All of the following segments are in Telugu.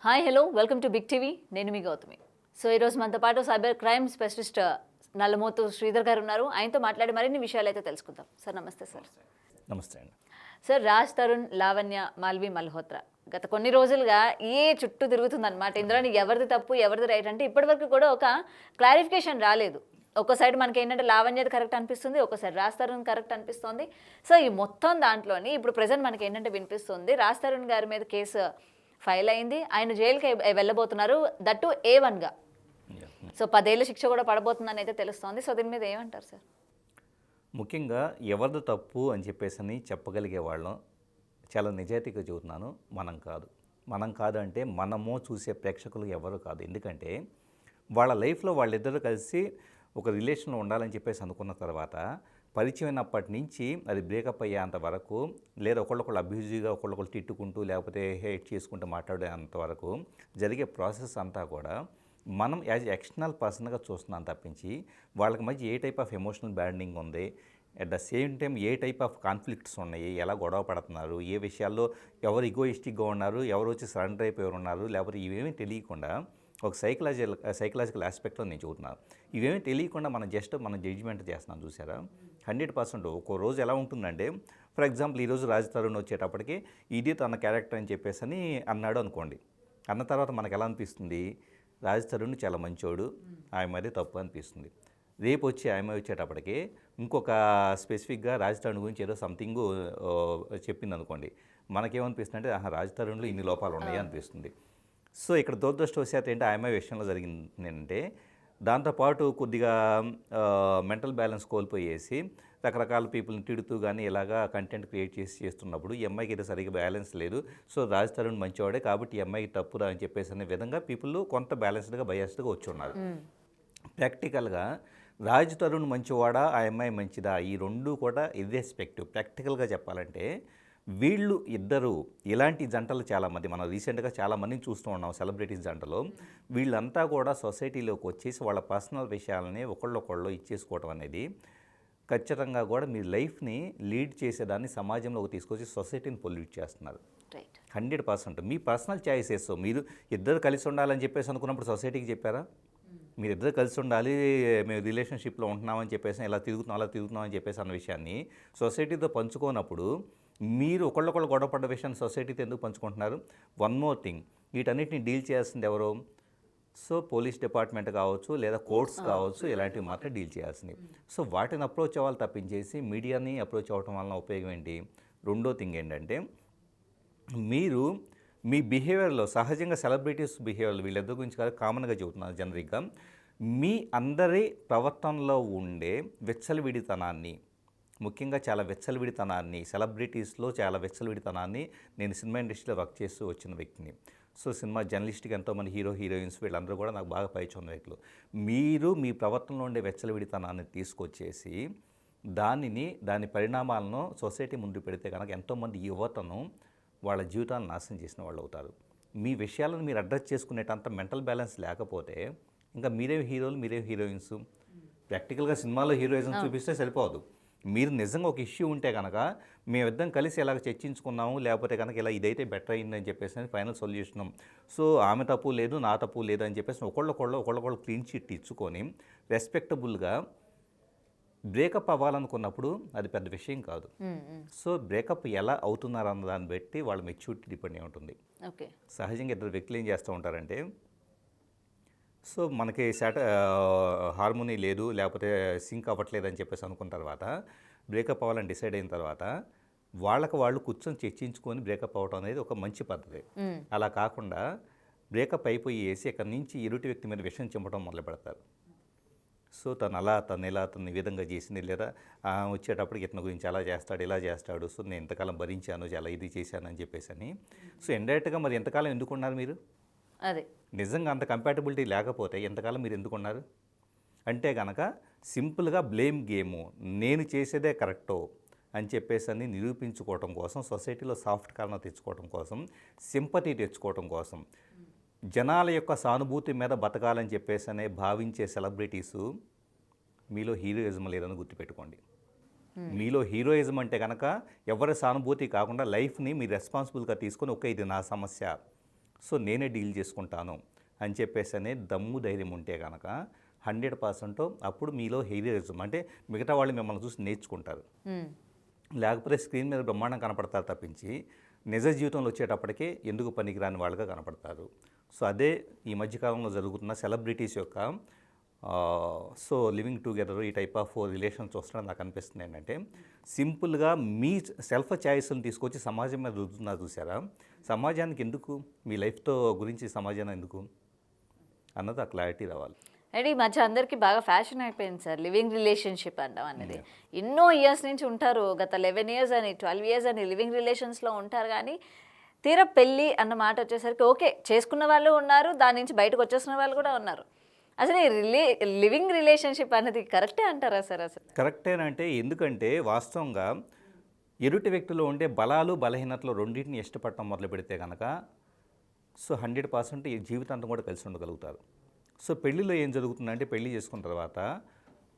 Hi hello welcome to big TV. నేను మీ గౌతమి. సో ఈరోజు మనతో పాటు cyber crime specialist Nallamothu Sridhar గారు ఉన్నారు. ఆయనతో మాట్లాడి మరిన్ని విషయాలు అయితే తెలుసుకుందాం. సార్ నమస్తే. సార్ నమస్తే అండి. సార్, రాజ్ తరుణ్, లావణ్య, మాల్వి మల్హోత్రా గత కొన్ని రోజులుగా చుట్టూ తిరుగుతుందన్నమాట. ఇందులో ఎవరిది తప్పు ఎవరిది రైట్ అంటే ఇప్పటివరకు కూడా ఒక క్లారిఫికేషన్ రాలేదు. ఒక సైడ్ మనకి ఏంటంటే లావణ్యది కరెక్ట్ అనిపిస్తుంది, ఒక సైడ్ రాజ్ తరుణ్ కరెక్ట్ అనిపిస్తుంది. సో ఈ మొత్తం దాంట్లోని ఇప్పుడు ప్రజెంట్ మనకి ఏంటంటే వినిపిస్తుంది రాజ్ తరుణ్ గారి మీద కేసు ఫైల్ అయింది. ఆయన జైలుకి వెళ్ళబోతున్నారు, దట్టు A1గా. సో 10 ఏళ్ళ శిక్ష కూడా పడబోతుందని అయితే తెలుస్తోంది. సో దీని మీద ఏమంటారు సార్? ముఖ్యంగా ఎవరిది తప్పు అని చెప్పేసి చెప్పగలిగే వాళ్ళం చాలా నిజాయితీగా చెబుతున్నాను. మనం కాదు అంటే మనము చూసే ప్రేక్షకులు ఎవరు కాదు. ఎందుకంటే వాళ్ళ లైఫ్లో వాళ్ళిద్దరూ కలిసి ఒక రిలేషన్లో ఉండాలని చెప్పేసి అనుకున్న తర్వాత పరిచయం అయినప్పటి నుంచి అది బ్రేకప్ అయ్యేంత వరకు, లేదా ఒకళ్ళొకళ్ళు అబ్యూజివ్గా ఒకళ్ళొకళ్ళు తిట్టుకుంటూ లేకపోతే హేట్ చేసుకుంటూ మాట్లాడేంత వరకు జరిగే ప్రాసెస్ అంతా కూడా మనం యాజ్ ఎక్స్టర్నల్ పర్సన్గా చూస్తున్నాం తప్పించి వాళ్ళకి మధ్య ఏ టైప్ ఆఫ్ ఎమోషనల్ బాండింగ్ ఉంది, at the same time A type of conflicts ఉన్నాయి, ఎలా గొడవ పడుతున్నారు, ఏ విషయాల్లో ఎవరు ఈగోయిస్టిక్గా ఉన్నారు, ఎవరు వచ్చి సరెండర్ అయిపోయి ఉన్నారు, లేకపోతే ఇవేమీ తెలియకుండా ఒక సైకలాజికల్ ఆస్పెక్ట్లో నేను చూస్తున్నాను. ఇవేమీ తెలియకుండా మనం జడ్జిమెంట్ చేస్తున్నాం. చూసారా, 100% ఒక్కో రోజు ఎలా ఉంటుందంటే, ఫర్ ఎగ్జాంపుల్ ఈరోజు రాజ్ తరుణ్ వచ్చేటప్పటికి ఇది తన క్యారెక్టర్ అని చెప్పేసి అన్నాడు అనుకోండి. అన్న తర్వాత మనకు ఎలా అనిపిస్తుంది? రాజ్ తరుణ్ చాలా మంచోడు, ఆమె మరి తప్పు అనిపిస్తుంది. రేపు వచ్చి ఆమె వచ్చేటప్పటికి ఇంకొక స్పెసిఫిక్గా రాజ్ తరుణ్ గురించి ఏదో సంథింగ్ చెప్పింది అనుకోండి, మనకేమనిపిస్తుంది అంటే రాజ్ తరుణ్లో ఇన్ని లోపాలు ఉన్నాయి అనిపిస్తుంది. సో ఇక్కడ దురదృష్టవశాత్తు ఏంటి ఆమె విషయంలో జరిగింది ఏంటంటే, దాంతోపాటు కొద్దిగా మెంటల్ బ్యాలెన్స్ కోల్పోయేసి రకరకాల పీపుల్ని తిడుతూ కానీ ఇలాగా కంటెంట్ క్రియేట్ చేస్తున్నప్పుడు ఈ అమ్మాయికి అయితే సరిగ్గా బ్యాలెన్స్ లేదు, సో రాజ్ తరుణ్ మంచివాడే కాబట్టి ఈ అమ్మాయికి తప్పురా అని చెప్పేసి అనే విధంగా పీపుల్ కొంత బ్యాలెన్స్డ్గా బయాస్డ్గా వచ్చి ఉన్నారు. ప్రాక్టికల్గా రాజ్ తరుణ్ మంచివాడా, ఆ అమ్మాయి మంచిదా, ఈ రెండు కూడా ఇర్రెస్పెక్టివ్. ప్రాక్టికల్గా చెప్పాలంటే వీళ్ళు ఇద్దరు ఇలాంటి జంటలు చాలామంది మనం రీసెంట్గా చాలామందిని చూస్తూ ఉన్నాం. సెలబ్రిటీస్ జంటలో వీళ్ళంతా కూడా సొసైటీలోకి వచ్చేసి వాళ్ళ పర్సనల్ విషయాలని ఒకళ్ళొకళ్ళు ఇచ్చేసుకోవడం అనేది ఖచ్చితంగా కూడా మీ లైఫ్ని లీడ్ చేసేదాన్ని సమాజంలోకి తీసుకొచ్చి సొసైటీని పొల్యూట్ చేస్తున్నారు. 100%. మీ పర్సనల్ చాయిసెస్ మీరు ఇద్దరు కలిసి ఉండాలని చెప్పేసి అనుకున్నప్పుడు సొసైటీకి చెప్పారా? మీరు ఇద్దరు కలిసి ఉండాలి, మేము రిలేషన్షిప్లో ఉంటున్నామని చెప్పేసి అలా తిరుగుతున్నాం అని చెప్పేసి అన్న విషయాన్ని సొసైటీతో పంచుకోనప్పుడు మీరు ఒకళ్ళొకళ్ళు గొడవపడ్డ విషయాన్ని సొసైటీతో ఎందుకు పంచుకుంటున్నారు? వన్ మోర్ థింగ్, వీటన్నిటిని డీల్ చేయాల్సింది ఎవరు? సో పోలీస్ డిపార్ట్మెంట్ కావచ్చు, లేదా కోర్ట్స్ కావచ్చు, ఇలాంటివి మాత్రం డీల్ చేయాల్సింది. సో వాటిని అప్రోచ్ అవ్వాలి తప్పించేసి మీడియాని అప్రోచ్ అవ్వటం వలన ఉపయోగం ఏంటి? రెండో థింగ్ ఏంటంటే, మీరు మీ బిహేవియర్లో సహజంగా సెలబ్రిటీస్ బిహేవియర్లు వీళ్ళిద్దరి గురించి కాదు, కామన్గా చెబుతున్నారు జనరిక్గా, మీ అందరి ప్రవర్తనలో ఉండే విచ్చలవిడితనాన్ని, ముఖ్యంగా చాలా విచ్చలవిడితనాన్ని, సెలబ్రిటీస్లో చాలా విచ్చలవిడితనాన్ని, నేను సినిమా ఇండస్ట్రీలో వర్క్ చేస్తూ వచ్చిన వ్యక్తిని. సో సినిమా జర్నలిస్ట్గా ఎంతోమంది హీరోయిన్స్ వీళ్ళందరూ కూడా నాకు బాగా పరిచయం వ్యక్తులు. మీరు మీ ప్రవర్తనలో ఉండే విచ్చలవిడితనాన్ని తీసుకొచ్చేసి దాని పరిణామాలను సొసైటీ ముందు పెడితే కనుక ఎంతోమంది యువతను వాళ్ళ జీవితాలను నాశనం చేసిన వాళ్ళు అవుతారు. మీ విషయాలను మీరు అడ్రస్ చేసుకునేటంత మెంటల్ బ్యాలెన్స్ లేకపోతే ఇంకా మీరేం హీరోలు, మీరేం హీరోయిన్స్. ప్రాక్టికల్గా సినిమాలో హీరోయిజం చూపిస్తే సరిపోదు. మీరు నిజంగా ఒక ఇష్యూ ఉంటే కనుక మేమిద్దరం కలిసి ఇలాగ చర్చించుకున్నాము, లేకపోతే కనుక ఇలా ఇదైతే బెటర్ అయిందని చెప్పేసి ఫైనల్ సొల్యూషన్. సో ఆమె తప్పు లేదు, నా తప్పు లేదు అని చెప్పేసి ఒకళ్ళొకళ్ళు క్లీన్ చిట్ ఇచ్చుకొని రెస్పెక్టబుల్గా బ్రేకప్ అవ్వాలనుకున్నప్పుడు అది పెద్ద విషయం కాదు. సో బ్రేకప్ ఎలా అవుతున్నారు అన్న దాన్ని బట్టి వాళ్ళ మెచ్యూరిటీ డిపెండ్ అయి ఉంటుంది. సహజంగా ఇద్దరు వ్యక్తులు ఏం చేస్తూ ఉంటారంటే, సో మనకి హార్మోనీ లేదు, లేకపోతే సింక్ అవ్వట్లేదు అని చెప్పేసి అనుకున్న తర్వాత బ్రేకప్ అవ్వాలని డిసైడ్ అయిన తర్వాత వాళ్ళు కూర్చొని చర్చించుకొని బ్రేకప్ అవ్వడం అనేది ఒక మంచి పద్ధతి. అలా కాకుండా బ్రేకప్ అయిపోయేసి ఇక్కడ నుంచి ఎదుటి వ్యక్తి మీద విషయం చెంపడం మొదలు పెడతారు. సో తను ఈ విధంగా చేసింది, లేదా వచ్చేటప్పటికి ఇతని గురించి అలా చేస్తాడు, ఇలా చేస్తాడు, సో నేను ఎంతకాలం భరించాను, చాలా ఇది చేశాను అని చెప్పేసి అని. సో ఇండైరెక్ట్గా మరి ఎంతకాలం ఎందుకున్నారు మీరు? అదే నిజంగా అంత కంపాటబిలిటీ లేకపోతే ఎంతకాలం మీరు ఎందుకున్నారు అంటే కనుక సింపుల్గా బ్లేమ్ గేము, నేను చేసేదే కరెక్టో అని చెప్పేసి నిరూపించుకోవటం కోసం, సొసైటీలో సాఫ్ట్ కార్నర్ తెచ్చుకోవటం కోసం, సింపతి తెచ్చుకోవటం కోసం, జనాల యొక్క సానుభూతి మీద బతకాలని చెప్పేసి భావించే సెలబ్రిటీసు మీలో హీరోయిజం లేదని గుర్తుపెట్టుకోండి. మీలో హీరోయిజం అంటే కనుక ఎవరి సానుభూతి కాకుండా లైఫ్ని మీరు రెస్పాన్సిబుల్గా తీసుకొని ఇది నా సమస్య, సో నేనే డీల్ చేసుకుంటాను అని చెప్పేసి అనే దమ్ము ధైర్యం ఉంటే కనుక 100% అప్పుడు మీలో హీరోయిజం అంటే మిగతా వాళ్ళు మిమ్మల్ని చూసి నేర్చుకుంటారు. లేకపోతే స్క్రీన్ మీద బ్రహ్మాండం కనపడతారు తప్పించి నిజ జీవితంలో వచ్చేటప్పటికే ఎందుకు పనికిరాని వాళ్ళుగా కనపడతారు. సో అదే ఈ మధ్యకాలంలో జరుగుతున్న సెలబ్రిటీస్ యొక్క సో లివింగ్ టుగెదర్ ఈ టైప్ ఆఫ్ రిలేషన్స్ చూస్తున్నా నాకు అనిపిస్తుంది ఏంటంటే సింపుల్గా మీ సెల్ఫ్ చాయిస్ని తీసుకొచ్చి సమాజం మీద రుద్దుతున్నారు చూసారా. సమాజానికి ఎందుకు మీ లైఫ్తో గురించి సమాజాన్ని ఎందుకు అన్నది ఆ క్లారిటీ రావాలి. అండ్ ఈ మధ్య అందరికీ బాగా ఫ్యాషన్ అయిపోయింది సార్ లివింగ్ రిలేషన్షిప్ అంటాం అనేది. ఎన్నో ఇయర్స్ నుంచి ఉంటారు, గత 11 years అని 12 years అని లివింగ్ రిలేషన్స్లో ఉంటారు. కానీ తీరా పెళ్ళి అన్న మాట వచ్చేసరికి ఓకే చేసుకున్న వాళ్ళు ఉన్నారు, దాని నుంచి బయటకు వచ్చేసిన వాళ్ళు కూడా ఉన్నారు. అసలు ఈ లివింగ్ రిలేషన్షిప్ అనేది కరెక్టే అంటారా సార్? అసలు కరెక్టేనంటే ఎందుకంటే వాస్తవంగా ఎదుటి వ్యక్తిలో ఉండే బలాలు బలహీనతలు రెండింటిని ఇష్టపడటం మొదలు పెడితే కనుక సో 100% ఈ జీవితాంతం కూడా కలిసి ఉండగలుగుతారు. సో పెళ్ళిలో ఏం జరుగుతుందంటే పెళ్లి చేసుకున్న తర్వాత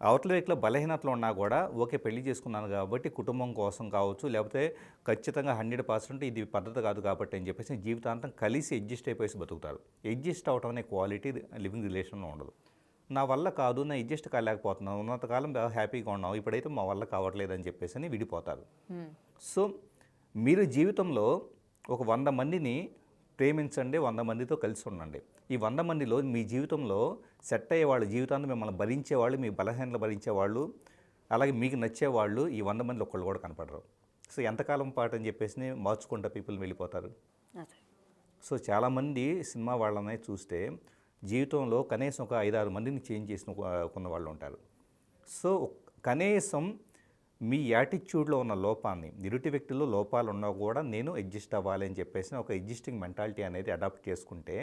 అవతల వ్యక్తిలో బలహీనతలు ఉన్నా కూడా ఓకే పెళ్లి చేసుకున్నాను కాబట్టి కుటుంబం కోసం కావచ్చు, లేకపోతే ఖచ్చితంగా 100% ఇది పద్ధతి కాదు కాబట్టి అని చెప్పేసి జీవితాంతం కలిసి అడ్జస్ట్ అయిపోయి బతుకుతారు. అడ్జస్ట్ అవటం అనే క్వాలిటీ లివింగ్ రిలేషన్లో ఉండదు. నా వల్ల కాదు, నా అడ్జస్ట్ కాలేకపోతున్నాను, ఉన్నంతకాలం బాగా హ్యాపీగా ఉన్నాం, ఇప్పుడైతే మా వల్ల కావట్లేదు అని చెప్పేసి అని విడిపోతారు. సో మీరు జీవితంలో ఒక 100 మందిని ప్రేమించండి, 100 మందితో కలిసి ఉండండి. ఈ 100 మందిలో మీ జీవితంలో సెట్ అయ్యేవాళ్ళు, జీవితాన్ని మిమ్మల్ని భరించేవాళ్ళు, మీ బలహీనతలు భరించేవాళ్ళు, అలాగే మీకు నచ్చేవాళ్ళు ఈ 100 మందిలో ఒక్కళ్ళు కూడా కనపడరు. సో ఎంతకాలం పాటు అని చెప్పేసి మార్చుకుంటా పీపుల్ వెళ్ళిపోతారు. సో చాలామంది సినిమా వాళ్ళనే చూస్తే జీవితంలో కనీసం ఒక 5-6 మందిని చేంజ్ చేసిన కొన్న వాళ్ళు ఉంటారు. సో కనీసం మీ యాటిట్యూడ్లో ఉన్న లోపాన్ని, ఎదుటి వ్యక్తుల్లో లోపాలు ఉన్నా కూడా నేను అడ్జస్ట్ అవ్వాలి అని చెప్పేసి ఒక అడ్జస్టింగ్ మెంటాలిటీ అనేది అడాప్ట్ చేసుకుంటే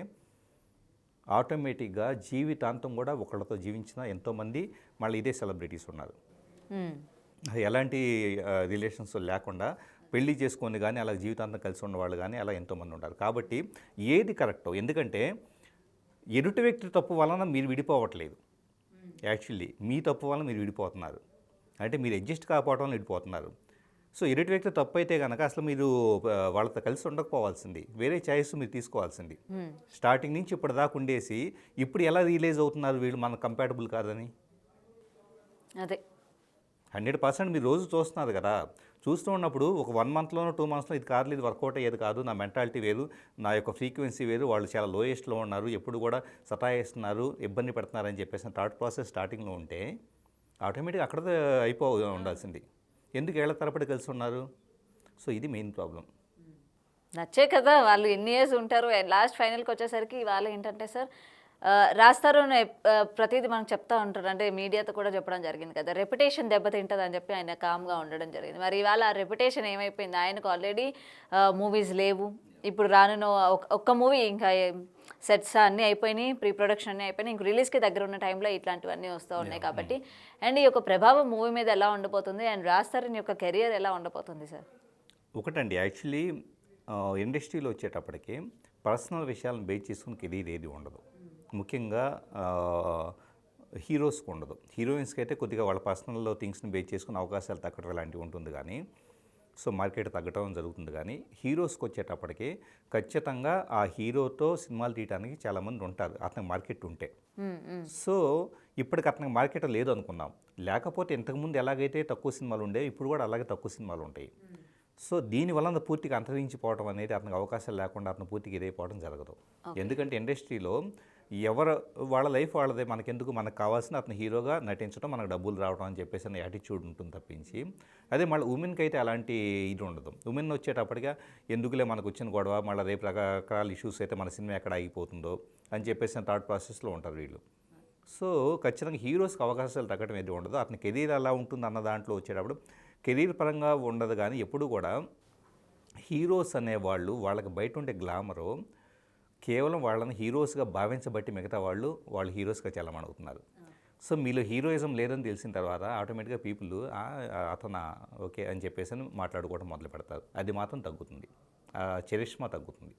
ఆటోమేటిక్గా జీవితాంతం కూడా ఒకళ్ళతో జీవించిన ఎంతోమంది మళ్ళీ ఇదే సెలబ్రిటీస్ ఉన్నారు. ఎలాంటి రిలేషన్స్ లేకుండా పెళ్లి చేసుకొని కానీ అలా జీవితాంతం కలిసి ఉన్నవాళ్ళు కానీ అలా ఎంతోమంది ఉంటారు. కాబట్టి ఏది కరెక్టో, ఎందుకంటే ఎదుటి వ్యక్తి తప్పు వలన మీరు విడిపోవట్లేదు, యాక్చువల్లీ మీ తప్పు వలన మీరు విడిపోతున్నారు. అంటే మీరు అడ్జస్ట్ కాకపోవడం విడిపోతున్నారు. సో ఎదుటి వ్యక్తి తప్పు అయితే కనుక అసలు మీరు వాళ్ళతో కలిసి ఉండకపోవాల్సింది, వేరే చాయిస్ మీరు తీసుకోవాల్సింది. స్టార్టింగ్ నుంచి ఇప్పటిదాకా ఉండేసి ఇప్పుడు ఎలా రియలైజ్ అవుతున్నారు వీళ్ళు మనకు కంపాటబుల్ కాదని? అదే 100% మీరు రోజు చూస్తున్నారు కదా. చూస్తూ ఉన్నప్పుడు ఒక 1 monthలోనో 2 monthsలో ఇది కాదు, ఇది వర్కౌట్ అయ్యేది కాదు, నా మెంటాలిటీ వేరు, నా యొక్క ఫ్రీక్వెన్సీ వేరు, వాళ్ళు చాలా లోయెస్ట్లో ఉన్నారు, ఎప్పుడు కూడా సతాయిస్తున్నారు, ఇబ్బంది పెడుతున్నారు అని చెప్పేసి థాట్ ప్రాసెస్ స్టార్టింగ్లో ఉంటే ఆటోమేటిక్గా అక్కడ ఉండాల్సింది. ఎందుకు ఏళ్ల తరబడి కలిసి ఉన్నారు? సో ఇది మెయిన్ ప్రాబ్లం. నచ్చే కదా వాళ్ళు ఎన్ని ఇయర్స్ ఉంటారు. లాస్ట్ ఫైనల్కి వచ్చేసరికి వాళ్ళు ఏంటంటే సార్ రాస్తారు ప్రతిదీ మనకు చెప్తా ఉంటారు. అంటే మీడియాతో కూడా చెప్పడం జరిగింది కదా, రెప్యుటేషన్ దెబ్బతింటుంది అని చెప్పి ఆయన కామ్గా ఉండడం జరిగింది. మరి ఇవాళ ఆ రెప్యుటేషన్ ఏమైపోయింది? ఆయనకు ఆల్రెడీ మూవీస్ లేవు, ఇప్పుడు రానున్న ఒక్క మూవీ ఇంకా సెట్స్ అన్నీ అయిపోయినాయి, ప్రీ ప్రొడక్షన్ అన్నీ అయిపోయినాయి, ఇంక రిలీజ్కి దగ్గర ఉన్న టైంలో ఇట్లాంటివన్నీ వస్తూ ఉన్నాయి. కాబట్టి అండ్ ఈ యొక్క ప్రభావం మూవీ మీద ఎలా ఉండబోతుంది అండ్ రాస్తారని యొక్క కెరియర్ ఎలా ఉండబోతుంది సార్? ఒకటండి, యాక్చువల్లీ ఇండస్ట్రీలో వచ్చేటప్పటికి పర్సనల్ విషయాలను బేస్ చేసుకుని కెరీర్ ఏది ఉండదు. ముఖ్యంగా హీరోస్కి ఉండదు. హీరోయిన్స్కి అయితే కొద్దిగా వాళ్ళ పర్సనల్ థింగ్స్ని బేస్ చేసుకుని అవకాశాలు తగ్గడం లాంటివి ఉంటుంది, కానీ సో మార్కెట్ తగ్గటం జరుగుతుంది. కానీ హీరోస్కి వచ్చేటప్పటికి ఖచ్చితంగా ఆ హీరోతో సినిమాలు తీయడానికి చాలామంది ఉంటారు, అతనికి మార్కెట్ ఉంటే. సో ఇప్పటికి అతనికి మార్కెట్ లేదు అనుకున్నాం, లేకపోతే ఇంతకుముందు ఎలాగైతే తక్కువ సినిమాలు ఉండేవి ఇప్పుడు కూడా అలాగే తక్కువ సినిమాలు ఉంటాయి. సో దీనివల్ల పూర్తిగా అంతరించిపోవడం అనేది అతనికి అవకాశాలు లేకుండా అతను పూర్తిగా ఇదైపోవడం జరగదు. ఎందుకంటే ఇండస్ట్రీలో ఎవరు వాళ్ళ లైఫ్ వాళ్ళదే, మనకెందుకు, మనకు కావాల్సిన అతను హీరోగా నటించడం, మనకు డబ్బులు రావడం అని చెప్పేసి అనే యాటిట్యూడ్ ఉంటుంది తప్పించి, అదే మళ్ళీ ఉమెన్కి అయితే అలాంటి ఇది ఉండదు. ఉమెన్ వచ్చేటప్పటిగా ఎందుకులే మనకు వచ్చిన గొడవ, మళ్ళీ రేపు రకరకాల ఇష్యూస్ అయితే మన సినిమా ఎక్కడ ఆగిపోతుందో అని చెప్పేసి థాట్ ప్రాసెస్లో ఉంటారు వీళ్ళు. సో ఖచ్చితంగా హీరోస్కి అవకాశాలు తగ్గడం ఏది ఉండదు. అతని కెరీర్ ఎలా ఉంటుంది అన్న దాంట్లో వచ్చేటప్పుడు కెరీర్ పరంగా ఉండదు. కానీ ఎప్పుడు కూడా హీరోస్ అనేవాళ్ళు వాళ్ళకి బయట ఉండే గ్లామరు కేవలం వాళ్ళని హీరోస్గా భావించబట్టి మిగతా వాళ్ళు హీరోస్గా చలమణవుతున్నారు. సో మీలో హీరోయిజం లేదని తెలిసిన తర్వాత ఆటోమేటిక్గా పీపుల్ అతను ఓకే అని చెప్పేసి మాట్లాడుకోవడం మొదలు పెడతారు. అది మాత్రం తగ్గుతుంది, చరిష్మా తగ్గుతుంది.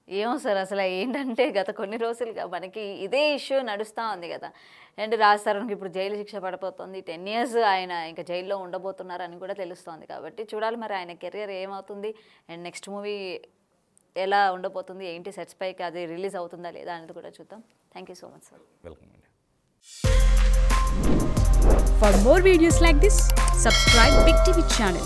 ఏమో సార్, అసలు ఏంటంటే గత కొన్ని రోజులుగా మనకి ఇదే ఇష్యూ నడుస్తూ ఉంది కదా. అండ్ రాజ్ తరుణ్కి ఇప్పుడు జైలు శిక్ష పడిపోతుంది, 10 years ఆయన ఇంకా జైల్లో ఉండబోతున్నారు అని కూడా తెలుస్తోంది. కాబట్టి చూడాలి మరి ఆయన కెరియర్ ఏమవుతుంది అండ్ నెక్స్ట్ మూవీ ఎలా ఉండబోతుంది ఏంటి సెట్స్ పైకి అది రిలీజ్ అవుతుందా లేదా అనేది కూడా చూద్దాం. Thank you so much sir. Welcome అండి. For more videos like this, subscribe Big TV channel.